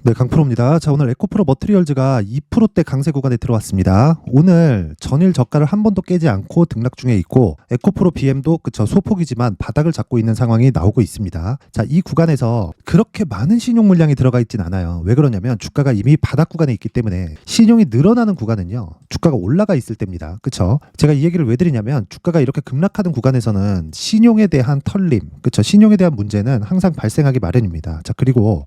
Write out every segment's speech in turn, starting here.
네, 강프로입니다. 자, 오늘 에코프로 머트리얼즈가 2%대 강세 구간에 들어왔습니다. 오늘 전일 저가를 한 번도 깨지 않고 등락 중에 있고 에코프로 BM도 그쵸 소폭이지만 바닥을 잡고 있는 상황이 나오고 있습니다. 자, 이 구간에서 그렇게 많은 신용 물량이 들어가 있진 않아요. 왜 그러냐면 주가가 이미 바닥 구간에 있기 때문에 신용이 늘어나는 구간은요. 주가가 올라가 있을 때입니다. 그쵸? 제가 이 얘기를 왜 드리냐면 주가가 이렇게 급락하는 구간에서는 신용에 대한 털림, 그쵸? 신용에 대한 문제는 항상 발생하기 마련입니다. 자, 그리고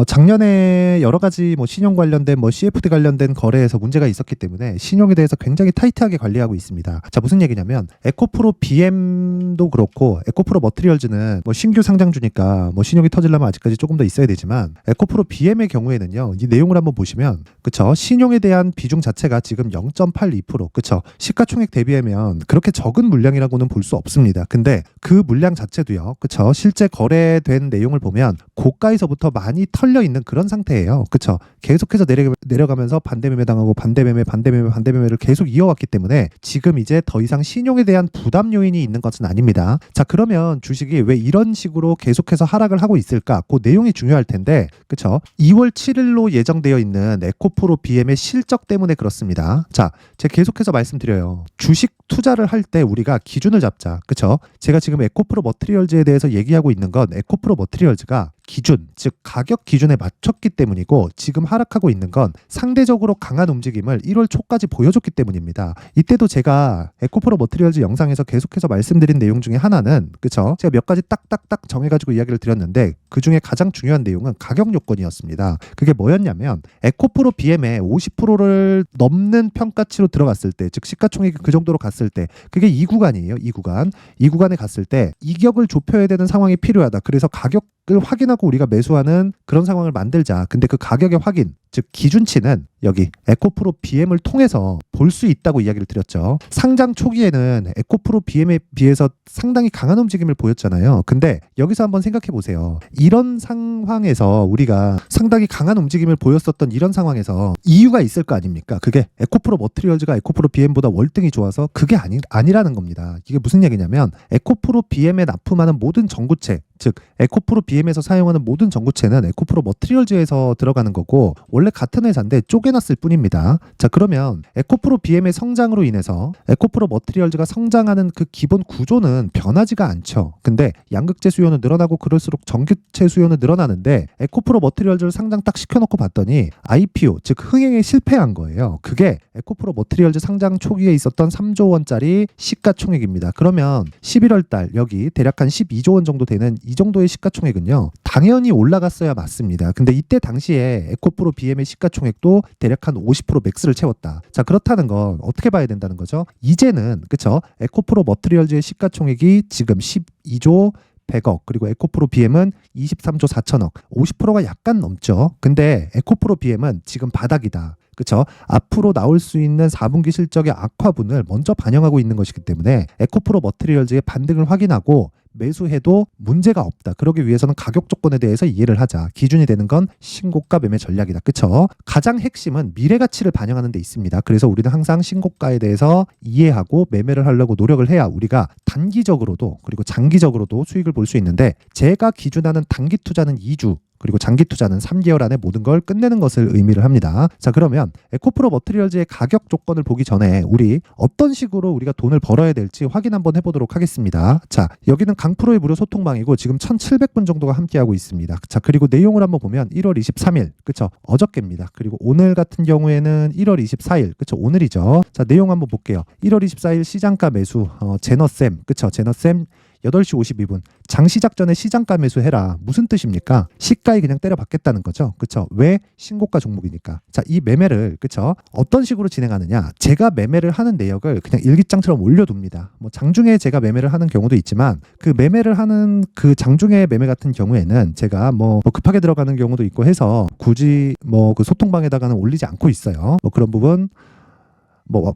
작년에 여러 가지 신용 관련된 CFD 관련된 거래에서 문제가 있었기 때문에 신용에 대해서 굉장히 타이트하게 관리하고 있습니다. 자, 무슨 얘기냐면 에코프로 BM도 그렇고 에코프로 머트리얼즈는 신규 상장주니까 신용이 터지려면 아직까지 조금 더 있어야 되지만 에코프로 BM의 경우에는요. 이 내용을 한번 보시면 그쵸? 신용에 대한 비중 자체가 지금 0.82% 그쵸? 시가총액 대비하면 그렇게 적은 물량이라고는 볼 수 없습니다. 근데 그 물량 자체도요. 그쵸? 실제 거래된 내용을 보면 고가에서부터 많이 털려 있는 그런 상태예요. 그쵸? 계속해서 내려가면서 반대매매 당하고 반대매매를 계속 이어왔기 때문에 지금 이제 더 이상 신용에 대한 부담 요인이 있는 것은 아닙니다. 자, 그러면 주식이 왜 이런 식으로 계속해서 하락을 하고 있을까? 그 내용이 중요할 텐데, 그쵸? 2월 7일로 예정되어 있는 에코프로 BM의 실적 때문에 그렇습니다. 자, 제가 계속해서 말씀드려요. 주식 투자를 할 때 우리가 기준을 잡자. 그쵸? 제가 지금 에코프로 머트리얼즈에 대해서 얘기하고 있는 건 에코프로 머트리얼즈가 기준, 즉 가격 기준에 맞췄기 때문이고 지금 하락하고 있는 건 상대적으로 강한 움직임을 1월 초까지 보여줬기 때문입니다. 이때도 제가 에코프로 머트리얼즈 영상에서 계속해서 말씀드린 내용 중에 하나는 그쵸? 제가 몇 가지 딱딱딱 정해가지고 이야기를 드렸는데 그 중에 가장 중요한 내용은 가격 요건이었습니다. 그게 뭐였냐면 에코프로 BM의 50%를 넘는 평가치로 들어갔을 때, 즉 시가총액이 그 정도로 갔을 때 그게 이 구간이에요. 이 구간에 갔을 때 이격을 좁혀야 되는 상황이 필요하다. 그래서 가격을 확인하고 우리가 매수하는 그런 상황을 만들자. 근데 그 가격의 확인, 즉 기준치는 여기 에코프로 BM을 통해서 볼 수 있다고 이야기를 드렸죠. 상장 초기에는 에코프로 BM에 비해서 상당히 강한 움직임을 보였잖아요. 근데 여기서 한번 생각해 보세요. 이런 상황에서 우리가 상당히 강한 움직임을 보였었던 이런 상황에서 이유가 있을 거 아닙니까? 그게 에코프로 머트리얼즈가 에코프로 BM보다 월등히 좋아서 그게 아니라는 겁니다. 이게 무슨 얘기냐면 에코프로 BM에 납품하는 모든 전구체, 즉 에코프로 BM에서 사용하는 모든 전구체는 에코프로 머트리얼즈에서 들어가는 거고 원래 같은 회사인데 쪼개놨을 뿐입니다. 자, 그러면 에코프로 BM의 성장으로 인해서 에코프로 머트리얼즈가 성장하는 그 기본 구조는 변하지가 않죠. 근데 양극재 수요는 늘어나고 그럴수록 전기체 수요는 늘어나는데 에코프로 머트리얼즈를 상장 딱 시켜놓고 봤더니 IPO, 즉 흥행에 실패한 거예요. 그게 에코프로 머트리얼즈 상장 초기에 있었던 3조 원짜리 시가총액입니다. 그러면 11월 달 여기 대략 한 12조 원 정도 되는 이 정도의 시가총액은요. 당연히 올라갔어야 맞습니다. 근데 이때 당시에 에코프로 BM의 시가총액도 대략 한 50% 맥스를 채웠다. 자, 그렇다는 건 어떻게 봐야 된다는 거죠? 이제는 그쵸? 에코프로 머트리얼즈의 시가총액이 지금 12조 100억 그리고 에코프로 BM은 23조 4천억 50%가 약간 넘죠. 근데 에코프로 BM은 지금 바닥이다. 그렇죠? 앞으로 나올 수 있는 4분기 실적의 악화분을 먼저 반영하고 있는 것이기 때문에 에코프로 머트리얼즈의 반등을 확인하고 매수해도 문제가 없다. 그러기 위해서는 가격 조건에 대해서 이해를 하자. 기준이 되는 건 신고가 매매 전략이다. 그렇죠? 가장 핵심은 미래 가치를 반영하는 데 있습니다. 그래서 우리는 항상 신고가에 대해서 이해하고 매매를 하려고 노력을 해야 우리가 단기적으로도 그리고 장기적으로도 수익을 볼 수 있는데 제가 기준하는 단기 투자는 2주 그리고 장기 투자는 3개월 안에 모든 걸 끝내는 것을 의미를 합니다. 자, 그러면 에코프로 머트리얼즈의 가격 조건을 보기 전에 우리 어떤 식으로 우리가 돈을 벌어야 될지 확인 한번 해보도록 하겠습니다. 자, 여기는 강프로의 무료 소통방이고 지금 1,700분 정도가 함께하고 있습니다. 자, 그리고 내용을 한번 보면 1월 23일, 그쵸? 어저께입니다. 그리고 오늘 같은 경우에는 1월 24일, 그쵸? 오늘이죠. 자, 내용 한번 볼게요. 1월 24일 시장가 매수, 제너쌤, 그쵸? 제너쌤 8시 52분 장 시작 전에 시장가 매수해라. 무슨 뜻입니까? 시가에 그냥 때려 박겠다는 거죠. 그쵸? 왜? 신고가 종목이니까. 자, 이 매매를 그쵸? 어떤 식으로 진행하느냐? 제가 매매를 하는 내역을 그냥 일기장처럼 올려둡니다. 장중에 제가 매매를 하는 경우도 있지만 그 매매를 하는 그 장중에 매매 같은 경우에는 제가 급하게 들어가는 경우도 있고 해서 굳이 그 소통방에다가는 올리지 않고 있어요. 그런 부분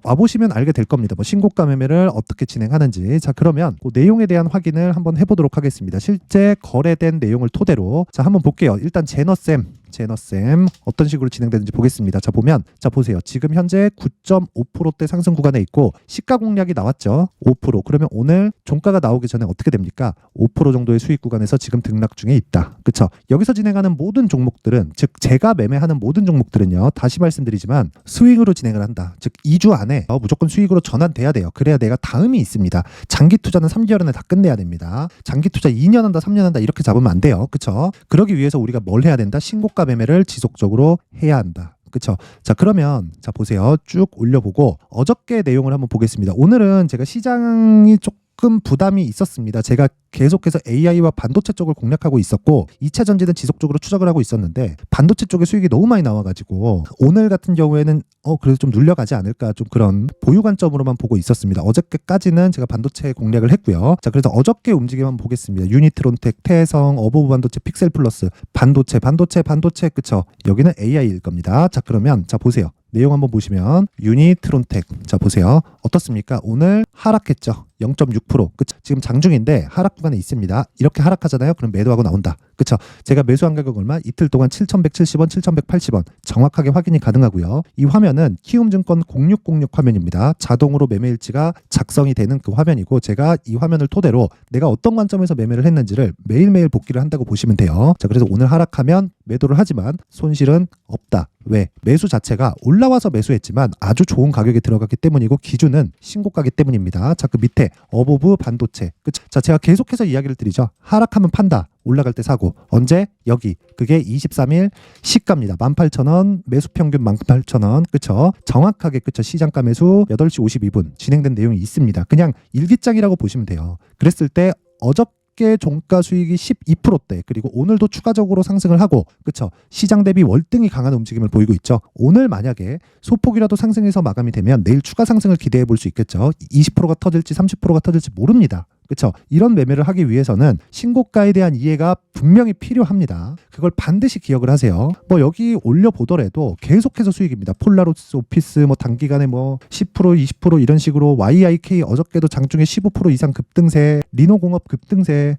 와보시면 알게 될 겁니다. 신고가 매매를 어떻게 진행하는지. 자, 그러면 그 내용에 대한 확인을 한번 해보도록 하겠습니다. 실제 거래된 내용을 토대로. 자, 한번 볼게요. 일단 제너쌤 제너쌤 어떤 식으로 진행되는지 보겠습니다. 자 보면 자 보세요. 지금 현재 9.5%대 상승 구간에 있고 시가 공략이 나왔죠. 5%. 그러면 오늘 종가가 나오기 전에 어떻게 됩니까? 5% 정도의 수익 구간에서 지금 등락 중에 있다. 그쵸? 여기서 진행하는 모든 종목들은 즉 제가 매매하는 모든 종목들은요. 다시 말씀드리지만 스윙으로 진행을 한다. 즉 2주 안에 무조건 수익으로 전환돼야 돼요. 그래야 내가 다음이 있습니다. 장기 투자는 3개월 안에 다 끝내야 됩니다. 장기 투자 2년 한다 3년 한다 이렇게 잡으면 안 돼요. 그쵸? 그러기 위해서 우리가 뭘 해야 된다? 신고가 매매를 지속적으로 해야 한다. 그쵸? 자 그러면 자 보세요. 쭉 올려보고 어저께 내용을 한번 보겠습니다. 오늘은 제가 시장이 조금 부담이 있었습니다. 제가 계속해서 AI와 반도체 쪽을 공략하고 있었고 2차 전지는 지속적으로 추적을 하고 있었는데 반도체 쪽에 수익이 너무 많이 나와가지고 오늘 같은 경우에는 그래도 좀 눌려가지 않을까 좀 그런 보유 관점으로만 보고 있었습니다. 어저께까지는 제가 반도체 공략을 했고요. 자 그래서 어저께 움직임 한번 보겠습니다. 유니트론텍, 태성, 어버브 반도체, 픽셀 플러스, 반도체 그쵸? 여기는 AI일 겁니다. 자 그러면 자 보세요. 내용 한번 보시면 유니트론텍 자 보세요. 어떻습니까? 오늘 하락했죠. 0.6% 그쵸? 지금 장중인데 하락 구간에 있습니다. 이렇게 하락하잖아요. 그럼 매도하고 나온다. 그쵸? 제가 매수한 가격 얼마? 이틀 동안 7,170원, 7,180원 정확하게 확인이 가능하고요. 이 화면은 키움증권 0606 화면입니다. 자동으로 매매 일지가 작성이 되는 그 화면이고 제가 이 화면을 토대로 내가 어떤 관점에서 매매를 했는지를 매일매일 복기를 한다고 보시면 돼요. 자 그래서 오늘 하락하면 매도를 하지만 손실은 없다. 왜? 매수 자체가 올라와서 매수했지만 아주 좋은 가격에 들어갔기 때문이고 기준은 신고가기 때문입니다. 자 그 밑에 어버브 반도체 그쵸? 자 제가 계속해서 이야기를 드리죠. 하락하면 판다. 올라갈 때 사고. 언제? 여기. 그게 23일 시가입니다. 18,000원, 매수 평균 18,000원. 그쵸? 정확하게 그쵸? 시장가 매수 8시 52분 진행된 내용이 있습니다. 그냥 일기장이라고 보시면 돼요. 그랬을 때 어저께 종가 수익이 12%대 그리고 오늘도 추가적으로 상승을 하고 그쵸 시장 대비 월등히 강한 움직임을 보이고 있죠. 오늘 만약에 소폭이라도 상승해서 마감이 되면 내일 추가 상승을 기대해 볼 수 있겠죠. 20%가 터질지 30%가 터질지 모릅니다. 그렇죠? 이런 매매를 하기 위해서는 신고가에 대한 이해가 분명히 필요합니다. 그걸 반드시 기억을 하세요. 뭐 여기 올려보더라도 계속해서 수익입니다. 폴라로스 오피스 뭐 단기간에 뭐 10% 20% 이런 식으로 YIK 어저께도 장중에 15% 이상 급등세, 리노공업 급등세.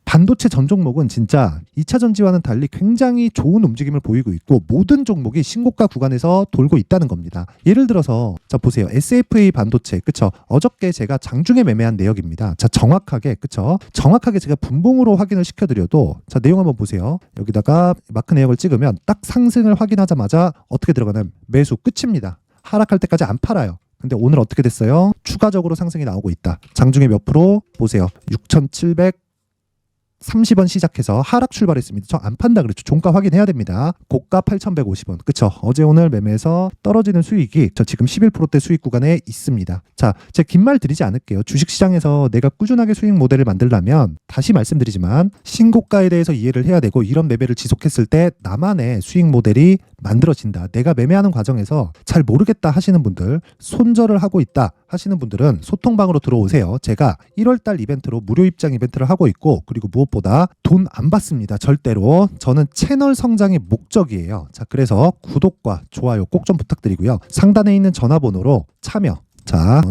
반도체 전 종목은 진짜 2차 전지와는 달리 굉장히 좋은 움직임을 보이고 있고 모든 종목이 신고가 구간에서 돌고 있다는 겁니다. 예를 들어서 자 보세요. SFA 반도체 그쵸? 어저께 제가 장중에 매매한 내역입니다. 자 정확하게 그쵸? 정확하게 제가 분봉으로 확인을 시켜드려도 자 내용 한번 보세요. 여기다가 마크 내역을 찍으면 딱 상승을 확인하자마자 어떻게 들어가나요? 매수 끝입니다. 하락할 때까지 안 팔아요. 근데 오늘 어떻게 됐어요? 추가적으로 상승이 나오고 있다. 장중에 몇 프로? 보세요. 6,730원 시작해서 하락 출발했습니다. 저 안 판다 그랬죠. 종가 확인해야 됩니다. 고가 8,150원. 그쵸? 어제 오늘 매매에서 떨어지는 수익이 저 지금 11%대 수익 구간에 있습니다. 자, 제가 긴 말 드리지 않을게요. 주식시장에서 내가 꾸준하게 수익 모델을 만들려면 다시 말씀드리지만 신고가에 대해서 이해를 해야 되고 이런 매매를 지속했을 때 나만의 수익 모델이 만들어진다. 내가 매매하는 과정에서 잘 모르겠다 하시는 분들, 손절을 하고 있다 하시는 분들은 소통방으로 들어오세요. 제가 1월달 이벤트로 무료 입장 이벤트를 하고 있고 그리고 무엇보다 돈 안 받습니다. 절대로. 저는 채널 성장이 목적이에요. 자, 그래서 구독과 좋아요 꼭 좀 부탁드리고요. 상단에 있는 전화번호로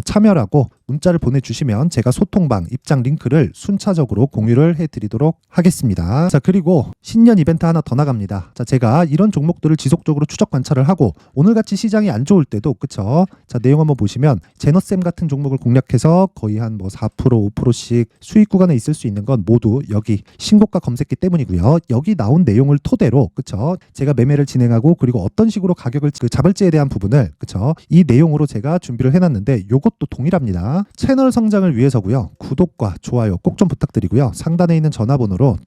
참여라고 문자를 보내주시면 제가 소통방 입장 링크를 순차적으로 공유를 해드리도록 하겠습니다. 자 그리고 신년 이벤트 하나 더 나갑니다. 자 제가 이런 종목들을 지속적으로 추적 관찰을 하고 오늘같이 시장이 안 좋을 때도 그쵸? 자 내용 한번 보시면 제너쌤 같은 종목을 공략해서 거의 한 뭐 4% 5%씩 수익 구간에 있을 수 있는 건 모두 여기 신고가 검색기 때문이고요. 여기 나온 내용을 토대로 그쵸? 제가 매매를 진행하고 그리고 어떤 식으로 가격을 잡을지에 대한 부분을 그쵸? 이 내용으로 제가 준비를 해놨는데 요것도 동일합니다. 채널 성장을 위해서고요. 구독과 좋아요 꼭 좀 부탁드리고요. 상단에 있는 전화번호로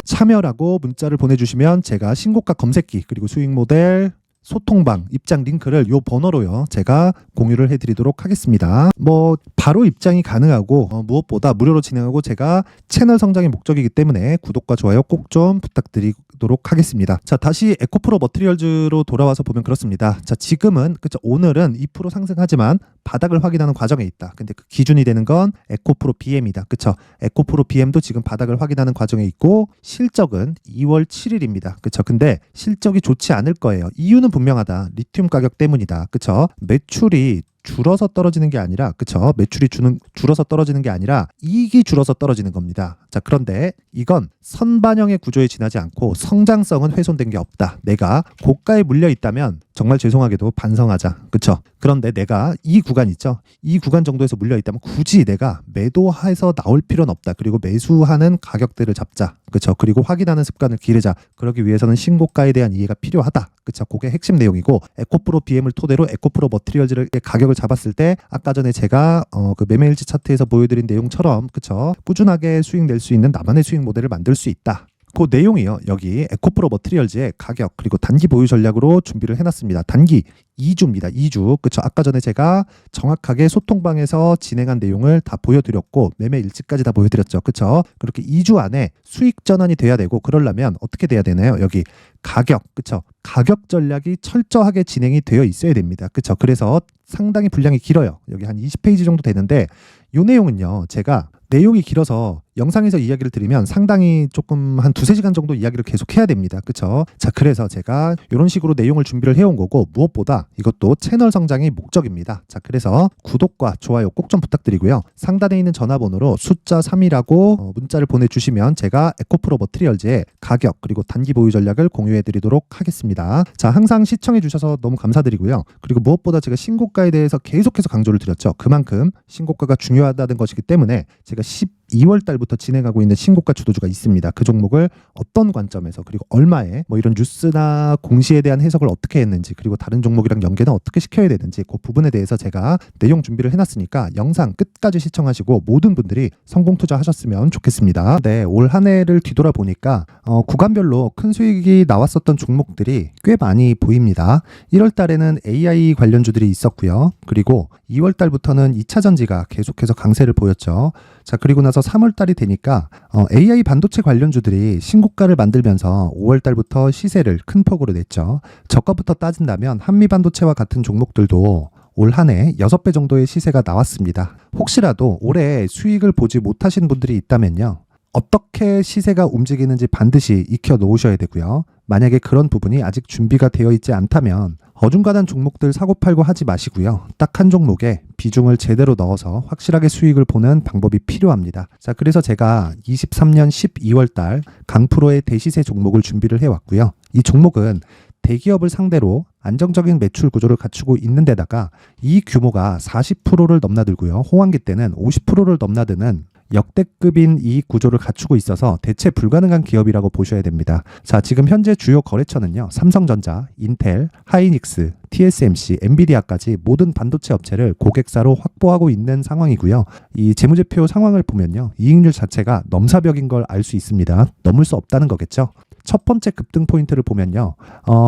참여라고 문자를 보내주시면 제가 신고가 검색기 그리고 수익 모델 소통방 입장 링크를 요 번호로요 제가 공유를 해드리도록 하겠습니다. 뭐 바로 입장이 가능하고 무엇보다 무료로 진행하고 제가 채널 성장이 목적이기 때문에 구독과 좋아요 꼭 좀 부탁드리도록 하겠습니다. 자 다시 에코프로 머티리얼즈로 돌아와서 보면 그렇습니다. 자 지금은 그쵸 오늘은 2% 상승하지만 바닥을 확인하는 과정에 있다. 근데 그 기준이 되는 건 에코프로 BM이다. 그쵸? 에코프로 BM도 지금 바닥을 확인하는 과정에 있고 실적은 2월 7일입니다. 그쵸? 근데 실적이 좋지 않을 거예요. 이유는 분명하다. 리튬 가격 때문이다. 그쵸? 매출이 줄어서 떨어지는 게 아니라, 그쵸? 매출이 줄어서 떨어지는 게 아니라 이익이 줄어서 떨어지는 겁니다. 자, 그런데 이건 선반영의 구조에 지나지 않고 성장성은 훼손된 게 없다. 내가 고가에 물려 있다면 정말 죄송하게도 반성하자. 그쵸? 그런데 내가 이 구간 있죠? 이 구간 정도에서 물려 있다면 굳이 내가 매도해서 나올 필요는 없다. 그리고 매수하는 가격대를 잡자. 그쵸? 그리고 확인하는 습관을 기르자. 그러기 위해서는 신고가에 대한 이해가 필요하다. 그쵸? 그게 핵심 내용이고, 에코프로 BM을 토대로 에코프로 머티리얼즈의 가격을 잡았을 때 아까 전에 제가 그 매매일지 차트에서 보여드린 내용처럼, 그쵸? 꾸준하게 수익 낼 수 있는 나만의 수익 모델을 만들 수 있다. 그 내용이요. 여기 에코프로 머티리얼즈의 가격 그리고 단기 보유 전략으로 준비를 해놨습니다. 단기 2주입니다. 2주. 그쵸? 아까 전에 제가 정확하게 소통방에서 진행한 내용을 다 보여드렸고 매매 일지까지 다 보여드렸죠. 그쵸? 그렇게 2주 안에 수익 전환이 돼야 되고, 그러려면 어떻게 돼야 되나요? 여기 가격, 그쵸? 가격 전략이 철저하게 진행이 되어 있어야 됩니다. 그쵸? 그래서 상당히 분량이 길어요. 여기 한 20페이지 정도 되는데, 이 내용은요, 제가 내용이 길어서 영상에서 이야기를 드리면 상당히 조금 한 2-3시간 정도 이야기를 계속 해야 됩니다. 그쵸? 자, 그래서 제가 이런 식으로 내용을 준비를 해온 거고, 무엇보다 이것도 채널 성장의 목적입니다. 자, 그래서 구독과 좋아요 꼭 좀 부탁드리고요. 상단에 있는 전화번호로 숫자 3이라고 문자를 보내주시면 제가 에코프로 머티리얼즈의 가격 그리고 단기 보유 전략을 공유해드리도록 하겠습니다. 자, 항상 시청해주셔서 너무 감사드리고요. 그리고 무엇보다 제가 신고가에 대해서 계속해서 강조를 드렸죠. 그만큼 신고가가 중요하다는 것이기 때문에 제가 12월 달부터 진행하고 있는 신고가 주도주가 있습니다. 그 종목을 어떤 관점에서 그리고 얼마에 이런 뉴스나 공시에 대한 해석을 어떻게 했는지, 그리고 다른 종목이랑 연계는 어떻게 시켜야 되는지 그 부분에 대해서 제가 내용 준비를 해놨으니까 영상 끝까지 시청하시고 모든 분들이 성공 투자하셨으면 좋겠습니다. 네, 올 한 해를 뒤돌아보니까 구간별로 큰 수익이 나왔었던 종목들이 꽤 많이 보입니다. 1월 달에는 AI 관련주들이 있었고요. 그리고 2월 달부터는 2차 전지가 계속해서 강세를 보였죠. 자, 그리고 나서 3월 달이 되니까 AI 반도체 관련주들이 신고가를 만들면서 5월 달부터 시세를 큰 폭으로 냈죠. 저가부터 따진다면 한미 반도체와 같은 종목들도 올 한 해 6배 정도의 시세가 나왔습니다. 혹시라도 올해 수익을 보지 못하신 분들이 있다면요, 어떻게 시세가 움직이는지 반드시 익혀 놓으셔야 되고요. 만약에 그런 부분이 아직 준비가 되어 있지 않다면 어중간한 종목들 사고팔고 하지 마시고요. 딱 한 종목에 비중을 제대로 넣어서 확실하게 수익을 보는 방법이 필요합니다. 자, 그래서 제가 23년 12월 달 강프로의 대시세 종목을 준비를 해왔고요. 이 종목은 대기업을 상대로 안정적인 매출 구조를 갖추고 있는 데다가 이 규모가 40%를 넘나들고요. 호황기 때는 50%를 넘나드는 역대급인 이익 구조를 갖추고 있어서 대체 불가능한 기업이라고 보셔야 됩니다. 자, 지금 현재 주요 거래처는요, 삼성전자, 인텔, 하이닉스, TSMC, 엔비디아까지 모든 반도체 업체를 고객사로 확보하고 있는 상황이고요. 이 재무제표 상황을 보면요, 이익률 자체가 넘사벽인 걸 알 수 있습니다. 넘을 수 없다는 거겠죠. 첫 번째 급등 포인트를 보면요,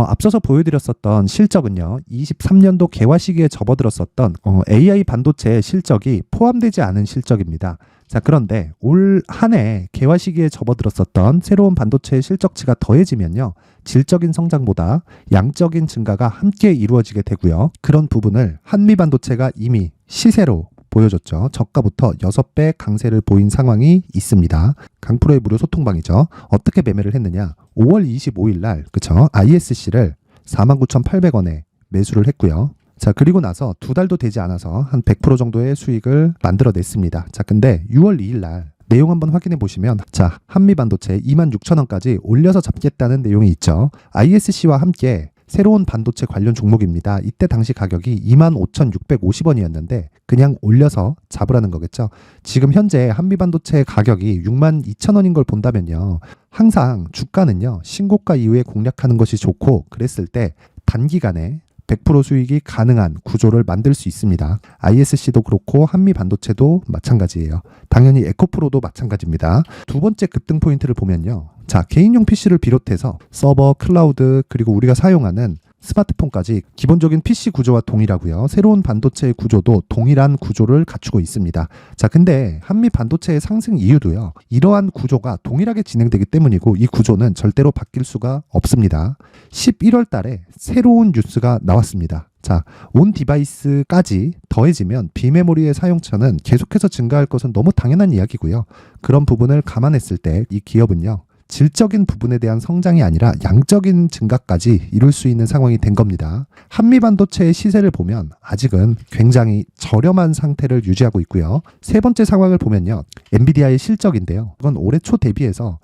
앞서서 보여드렸었던 실적은요, 23년도 개화 시기에 접어들었었던 AI 반도체의 실적이 포함되지 않은 실적입니다. 자, 그런데 올 한 해 개화 시기에 접어들었었던 새로운 반도체의 실적치가 더해지면요, 질적인 성장보다 양적인 증가가 함께 이루어지게 되고요. 그런 부분을 한미 반도체가 이미 시세로 보여줬죠. 저가부터 6배 강세를 보인 상황이 있습니다. 강프로의 무료 소통방이죠. 어떻게 매매를 했느냐? 5월 25일 날, 그쵸? ISC를 49,800원에 매수를 했고요. 자, 그리고 나서 2달도 되지 않아서 한 100% 정도의 수익을 만들어냈습니다. 자, 근데 6월 2일 날 내용 한번 확인해 보시면, 자, 한미반도체 26,000원까지 올려서 잡겠다는 내용이 있죠. ISC와 함께 새로운 반도체 관련 종목입니다. 이때 당시 가격이 25,650원이었는데 그냥 올려서 잡으라는 거겠죠. 지금 현재 한미반도체 가격이 62,000원인 걸 본다면요, 항상 주가는요, 신고가 이후에 공략하는 것이 좋고, 그랬을 때 단기간에 100% 수익이 가능한 구조를 만들 수 있습니다. ISC도 그렇고 한미 반도체도 마찬가지예요. 당연히 에코프로도 마찬가지입니다. 두 번째 급등 포인트를 보면요, 자, 개인용 PC를 비롯해서 서버, 클라우드, 그리고 우리가 사용하는 스마트폰까지 기본적인 PC 구조와 동일하고요. 새로운 반도체의 구조도 동일한 구조를 갖추고 있습니다. 자, 근데 한미 반도체의 상승 이유도요, 이러한 구조가 동일하게 진행되기 때문이고, 이 구조는 절대로 바뀔 수가 없습니다. 11월 달에 새로운 뉴스가 나왔습니다. 자, 온 디바이스까지 더해지면 비메모리의 사용처는 계속해서 증가할 것은 너무 당연한 이야기고요. 그런 부분을 감안했을 때 이 기업은요, 질적인 부분에 대한 성장이 아니라 양적인 증가까지 이룰 수 있는 상황이 된 겁니다. 한미반도체의 시세를 보면 아직은 굉장히 저렴한 상태를 유지하고 있고요. 세 번째 상황을 보면요. 엔비디아의 실적인데요. 이건 올해 초 대비해서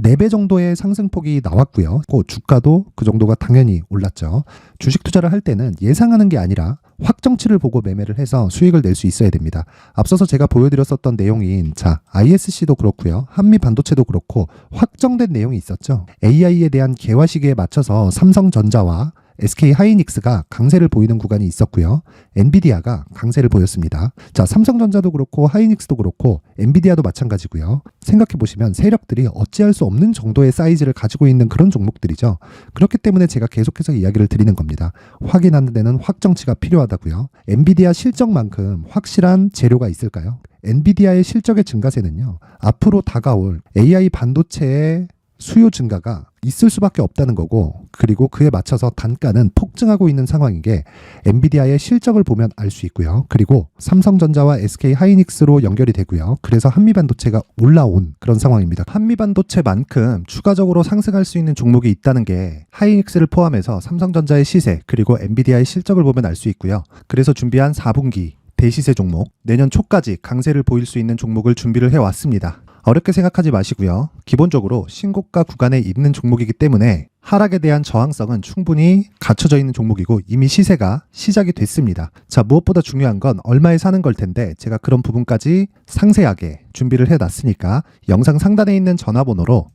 4배 정도의 상승폭이 나왔고요. 그 주가도 그 정도가 당연히 올랐죠. 주식 투자를 할 때는 예상하는 게 아니라 확정치를 보고 매매를 해서 수익을 낼 수 있어야 됩니다. 앞서서 제가 보여드렸었던 내용인 ISC도 그렇고요. 한미 반도체도 그렇고 확정된 내용이 있었죠. AI에 대한 개화 시기에 맞춰서 삼성전자와 SK 하이닉스가 강세를 보이는 구간이 있었고요. 엔비디아가 강세를 보였습니다. 삼성전자도 그렇고 하이닉스도 그렇고 엔비디아도 마찬가지고요. 생각해 보시면 세력들이 어찌할 수 없는 정도의 사이즈를 가지고 있는 그런 종목들이죠. 그렇기 때문에 제가 계속해서 이야기를 드리는 겁니다. 확인하는 데는 확정치가 필요하다고요. 엔비디아 실적만큼 확실한 재료가 있을까요? 엔비디아의 실적의 증가세는요. 앞으로 다가올 AI 반도체의 수요 증가가 있을 수밖에 없다는 거고, 그리고 그에 맞춰서 단가는 폭증하고 있는 상황인 게 엔비디아의 실적을 보면 알 수 있고요. 그리고 삼성전자와 SK 하이닉스로 연결이 되고요. 그래서 한미반도체가 올라온 그런 상황입니다. 한미반도체만큼 추가적으로 상승할 수 있는 종목이 있다는 게 하이닉스를 포함해서 삼성전자의 시세 그리고 엔비디아의 실적을 보면 알 수 있고요. 그래서 준비한 4분기 대시세 종목, 내년 초까지 강세를 보일 수 있는 종목을 준비를 해왔습니다. 어렵게 생각하지 마시고요. 기본적으로 신고가 구간에 있는 종목이기 때문에 하락에 대한 저항성은 충분히 갖춰져 있는 종목이고 이미 시세가 시작이 됐습니다. 무엇보다 중요한 건 얼마에 사는 걸 텐데 제가 그런 부분까지 상세하게 준비를 해놨으니까 영상 상단에 있는 전화번호로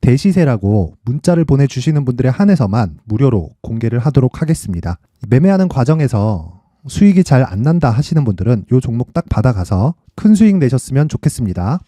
대시세라고 문자를 보내주시는 분들에 한해서만 무료로 공개를 하도록 하겠습니다. 매매하는 과정에서 수익이 잘 안 난다 하시는 분들은 이 종목 딱 받아가서 큰 수익 내셨으면 좋겠습니다.